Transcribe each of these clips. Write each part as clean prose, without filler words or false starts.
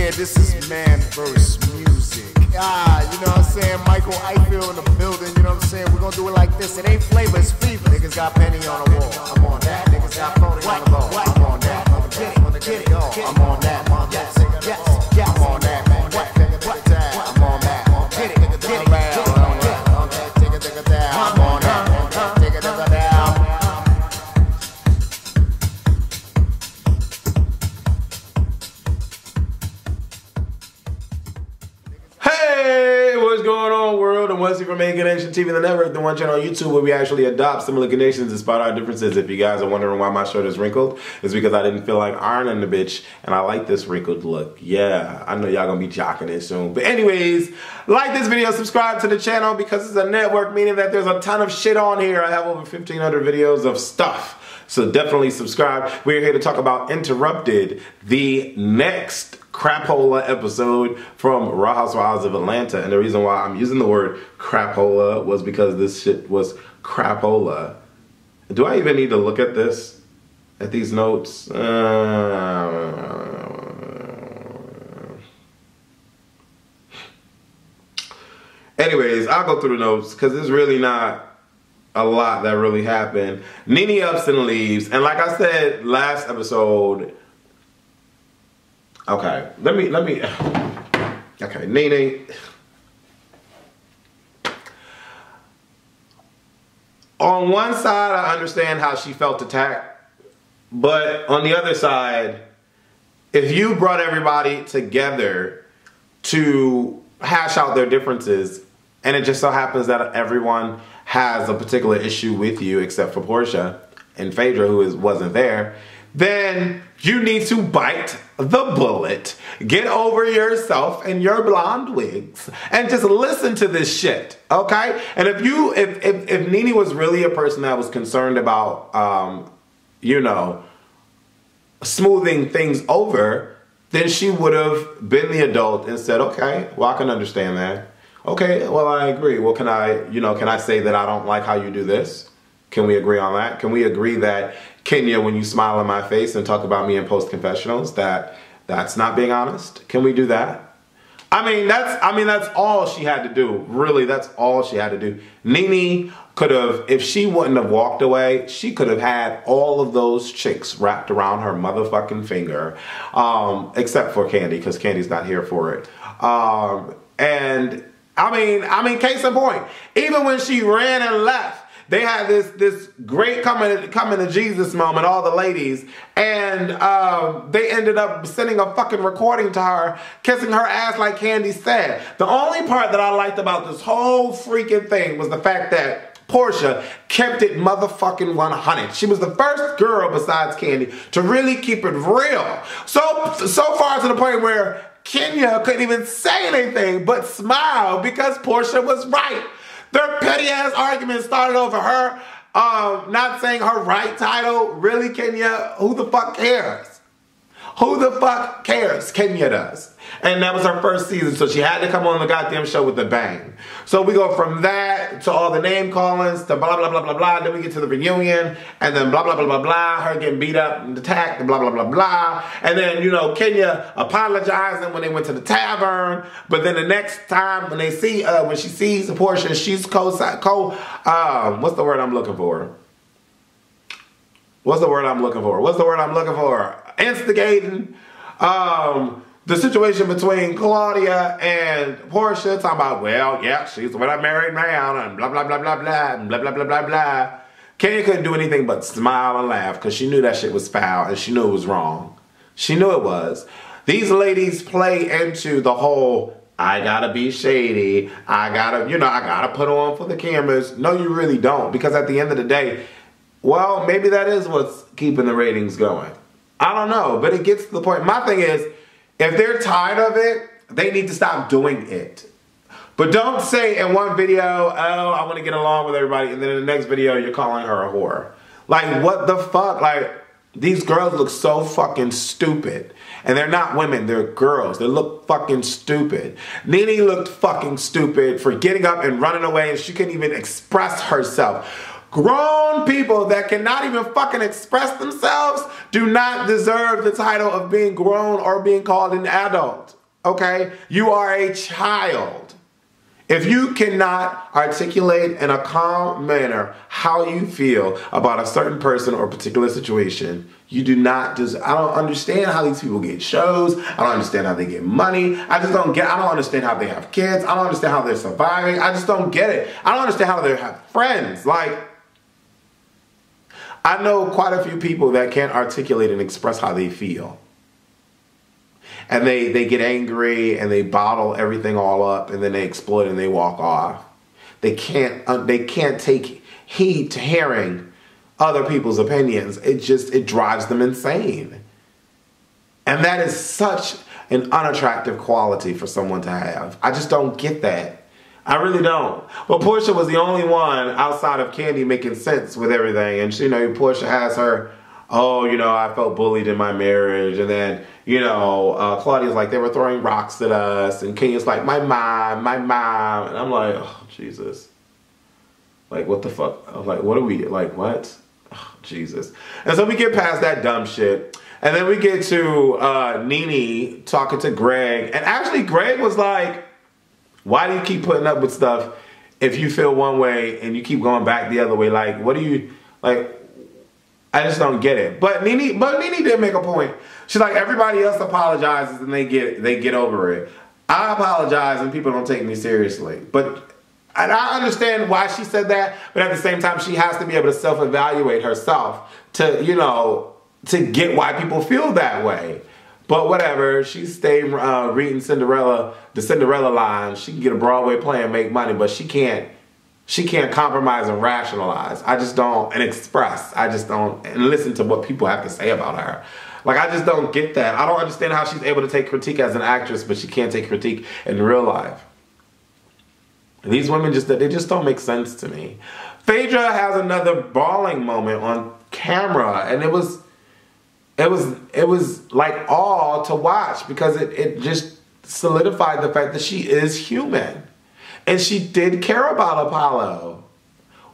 Yeah, this is man versus music. You know what I'm saying? Michael Eichel in the building, you know what I'm saying? We're gonna do it like this. It ain't flavor, it's fever. Niggas got penny on the wall. I'm on that. Niggas got phony on the ball. I'm on that. I'm on that. I'm on that. Yes, yes, I'm on that, man. What? I'm on that. Get it, get it, get it. Take it down. I'm on that. Take it down. Hey, what's going on, world? And what's it from Main Connection TV, the network, the one channel on YouTube where we actually adopt similar conditions despite our differences. If you guys are wondering why my shirt is wrinkled, it's because I didn't feel like ironing the bitch, and I like this wrinkled look. Yeah, I know y'all gonna be jocking it soon. But anyways, like this video, subscribe to the channel because it's a network, meaning that there's a ton of shit on here. I have over 1,500 videos of stuff. So definitely subscribe. We're here to talk about Interrupted, the next crapola episode from Raw Housewives of Atlanta. And the reason why I'm using the word crapola was because this shit was crapola. Do I even need to look at this? At these notes? Anyways, I'll go through the notes because there's really not a lot that really happened. Nene ups and leaves. And like I said last episode, okay, let me, okay, Nene. On one side, I understand how she felt attacked, but on the other side, if you brought everybody together to hash out their differences, and it just so happens that everyone has a particular issue with you except for Portia and Phaedra, who wasn't there, then you need to bite the bullet, get over yourself and your blonde wigs, and just listen to this shit, okay? And if Nene was really a person that was concerned about, you know, smoothing things over, then she would have been the adult and said, okay, well, I can understand that. Okay, well, I agree. Well, can I say that I don't like how you do this? Can we agree on that? Can we agree that, Kenya, when you smile in my face and talk about me in post confessionals, that's not being honest? Can we do that? I mean, that's all she had to do. Really, that's all she had to do. Nene could have, if she wouldn't have walked away, she could have had all of those chicks wrapped around her motherfucking finger, except for Candy, because Candy's not here for it. And I mean, case in point, even when she ran and left, they had this great coming to Jesus moment, all the ladies, and they ended up sending a fucking recording to her, kissing her ass like Candy said. The only part that I liked about this whole freaking thing was the fact that Portia kept it motherfucking 100. She was the first girl besides Candy to really keep it real. So far to the point where Kenya couldn't even say anything but smile because Portia was right. Their petty ass argument started over her not saying her right title. Really, Kenya? Who the fuck cares? Who the fuck cares? Kenya does. And that was her first season, so she had to come on the goddamn show with a bang. So we go from that to all the name callings to blah, blah, blah, blah, blah. Then we get to the reunion, and then blah, blah, blah, blah, blah. Her getting beat up and attacked, and blah, blah, blah, blah. And then, you know, Kenya apologizing when they went to the tavern. But then the next time when they see, when she sees Portia, she's what's the word I'm looking for? What's the word I'm looking for? What's the word I'm looking for? Instigating. The situation between Claudia and Portia, talking about, well, yeah, she's with a married man, and blah, blah, blah, blah, blah, and blah, blah, blah, blah, blah. Kenya couldn't do anything but smile and laugh because she knew that shit was foul and she knew it was wrong. She knew it was. These ladies play into the whole, I gotta be shady, I gotta put on for the cameras. No, you really don't, because at the end of the day, well, maybe that is what's keeping the ratings going. I don't know, but it gets to the point. My thing is, if they're tired of it, they need to stop doing it. But don't say in one video, oh, I want to get along with everybody, and then in the next video, you're calling her a whore. Like, what the fuck? Like, these girls look so fucking stupid. And they're not women, they're girls. They look fucking stupid. Nene looked fucking stupid for getting up and running away, and she couldn't even express herself. Grown people that cannot even fucking express themselves do not deserve the title of being grown or being called an adult. Okay? You are a child. If you cannot articulate in a calm manner how you feel about a certain person or a particular situation, you do not just, I don't understand how these people get shows. I don't understand how they get money. I don't understand how they have kids. I don't understand how they're surviving. I just don't get it. I don't understand how they have friends. Like, I know quite a few people that can't articulate and express how they feel. And they get angry and they bottle everything all up and then they explode and they walk off. They can't take heed to hearing other people's opinions. It drives them insane. And that is such an unattractive quality for someone to have. I just don't get that. I really don't. But Portia was the only one outside of Candy making sense with everything. And Portia has her, I felt bullied in my marriage. And then, Claudia's like, they were throwing rocks at us. And Kenya's like, my mom. And I'm like, oh, Jesus. Like, what the fuck? I'm like, what are we, like, what? Oh, Jesus. And so we get past that dumb shit. And then we get to Nene talking to Greg. And actually, Greg was like, why do you keep putting up with stuff if you feel one way and you keep going back the other way? Like, what do you, like, I just don't get it. But Nene did make a point. She's like, everybody else apologizes and they get over it. I apologize and people don't take me seriously. And I understand why she said that, but at the same time, she has to be able to self-evaluate herself to, to get why people feel that way. But whatever, she stayed reading the Cinderella line. She can get a Broadway play and make money, but she can't compromise and rationalize. I just don't, and express. I just don't, and listen to what people have to say about her. Like, I just don't get that. I don't understand how she's able to take critique as an actress, but she can't take critique in real life. And these women they just don't make sense to me. Phaedra has another bawling moment on camera, and it was like all to watch because it just solidified the fact that she is human. And she did care about Apollo.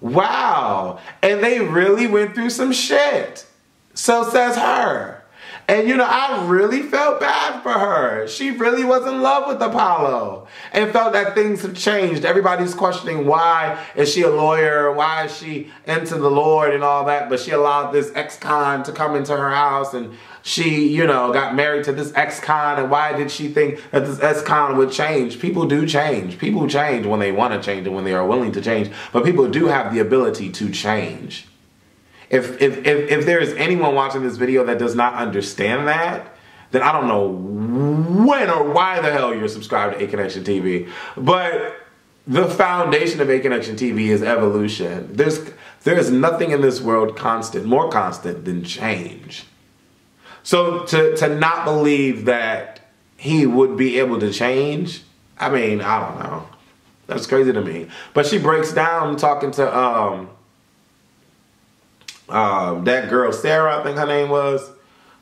Wow. And they really went through some shit. So says her. And I really felt bad for her. She really was in love with Apollo and felt that things have changed. Everybody's questioning why is she a lawyer? Why is she into the Lord and all that? But she allowed this ex-con to come into her house and she, got married to this ex-con. And why did she think that this ex-con would change? People do change. People change when they want to change and when they are willing to change. But people do have the ability to change. If there is anyone watching this video that does not understand that, then I don't know when or why the hell you're subscribed to A Connection TV. But the foundation of A Connection TV is evolution. There is nothing in this world more constant than change. So to not believe that he would be able to change, I mean, I don't know. That's crazy to me. But she breaks down talking to that girl, Sarah, I think her name was.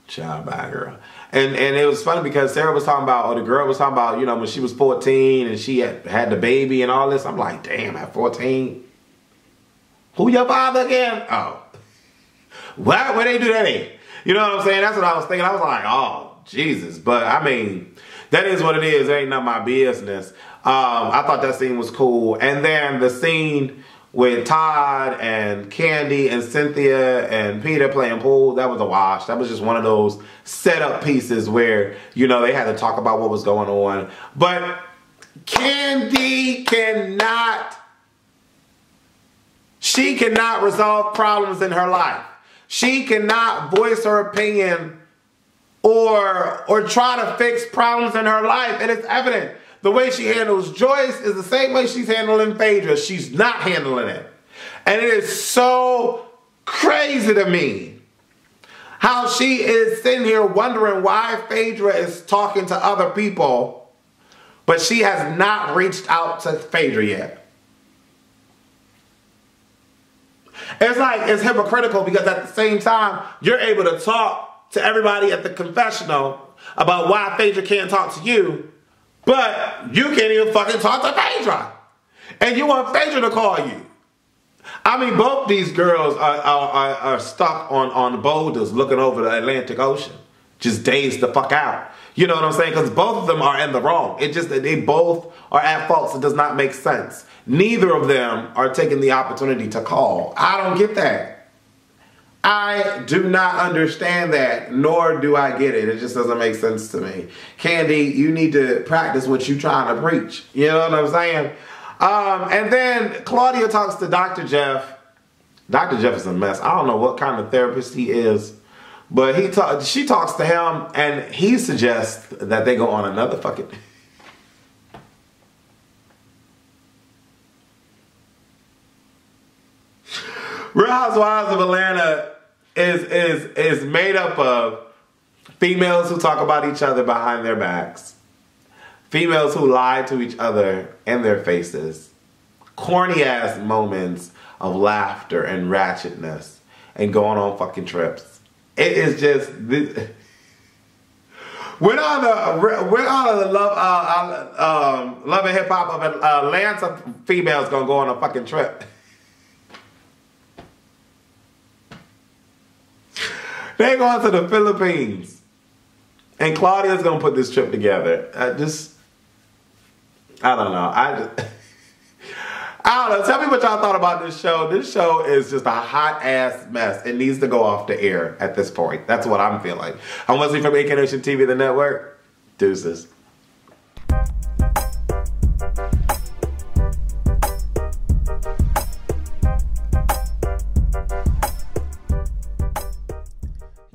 Child, bad girl. And it was funny because Sarah was talking about, or the girl was talking about, when she was 14 and she had the baby and all this. I'm like, damn, at 14? Who your father again? Oh. Where they do that in? You know what I'm saying? That's what I was thinking. I was like, oh, Jesus. But, I mean, that is what it is. It ain't none of my business. I thought that scene was cool. And then the scene with Todd and Candy and Cynthia and Peter playing pool, that was a wash. That was just one of those setup pieces where, they had to talk about what was going on. But Candy cannot resolve problems in her life. She cannot voice her opinion or try to fix problems in her life. And it's evident. The way she handles Joyce is the same way she's handling Phaedra. She's not handling it. And it is so crazy to me how she is sitting here wondering why Phaedra is talking to other people, but she has not reached out to Phaedra yet. It's like, it's hypocritical because at the same time, you're able to talk to everybody at the confessional about why Phaedra can't talk to you, but you can't even fucking talk to Phaedra. And you want Phaedra to call you. I mean, both these girls are stuck on boulders looking over the Atlantic Ocean. Just dazed the fuck out. You know what I'm saying? Because both of them are in the wrong. It's just that they both are at fault. So it does not make sense. Neither of them are taking the opportunity to call. I don't get that. I do not understand that, nor do I get it. It just doesn't make sense to me. Candy, you need to practice what you're trying to preach. You know what I'm saying? And then Claudia talks to Dr. Jeff. Dr. Jeff is a mess. I don't know what kind of therapist he is. But she talks to him, and he suggests that they go on another fucking... Real Housewives of Atlanta is made up of females who talk about each other behind their backs, females who lie to each other in their faces, corny ass moments of laughter and ratchetness, and going on fucking trips. It is just this. We're on the love and hip hop of Atlanta. Females gonna go on a fucking trip. They going to the Philippines, and Claudia's gonna put this trip together. I don't know. I don't know. Tell me what y'all thought about this show. This show is just a hot ass mess. It needs to go off the air at this point. That's what I'm feeling. I'm Wesley from Incarnation TV, the network. Deuces.